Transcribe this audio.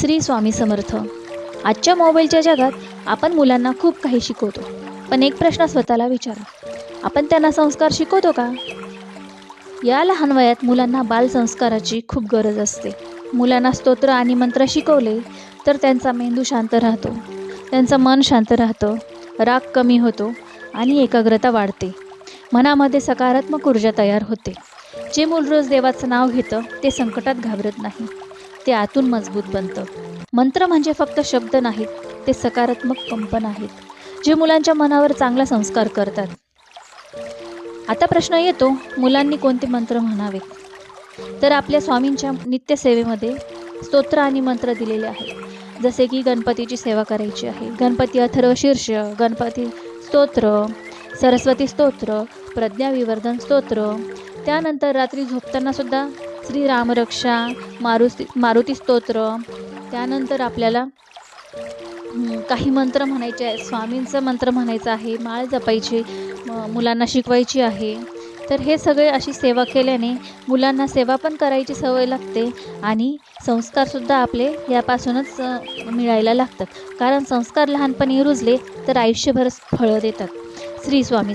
श्री स्वामी समर्थ. आजच्या मोबाईलच्या जगात आपण मुलांना खूप काही शिकवतो, पण एक प्रश्न स्वतःला विचारा, आपण त्यांना संस्कार शिकवतो का? या लहान वयात मुलांना बालसंस्काराची खूप गरज असते. मुलांना स्तोत्र आणि मंत्र शिकवले तर त्यांचा मेंदू शांत राहतो, त्यांचं मन शांत राहतं, राग कमी होतो आणि एकाग्रता वाढते. मनामध्ये सकारात्मक ऊर्जा तयार होते. जे मूल रोज देवाचं नाव घेतं ते संकटात घाबरत नाही, ते आतून मजबूत बनतं. मंत्र म्हणजे फक्त शब्द नाहीत, ते सकारात्मक कंपन आहेत, जे मुलांच्या मनावर चांगला संस्कार करतात. आता प्रश्न येतो, मुलांनी कोणते मंत्र म्हणावेत? तर आपल्या स्वामींच्या नित्यसेवेमध्ये स्तोत्र आणि मंत्र दिलेले आहेत. जसे की गणपतीची सेवा करायची आहे, गणपती अथर्वशीर्ष, गणपती स्तोत्र, सरस्वती स्तोत्र, प्रज्ञाविवर्धन स्तोत्र. त्यानंतर रात्री झोपताना सुद्धा श्री रामरक्षा, मारुती स्तोत्र. त्यानंतर आपल्याला काही मंत्र म्हणायचे आहे, स्वामींचं मंत्र म्हणायचं आहे, माळ जपायची, मुलांना शिकवायची आहे. तर हे सगळे अशी सेवा केल्याने मुलांना सेवा पण करायची सवय लागते आणि संस्कारसुद्धा आपले यापासूनच मिळायला लागतात. कारण संस्कार लहानपणी रुजले तर आयुष्यभर फळं देतात. श्री स्वामी.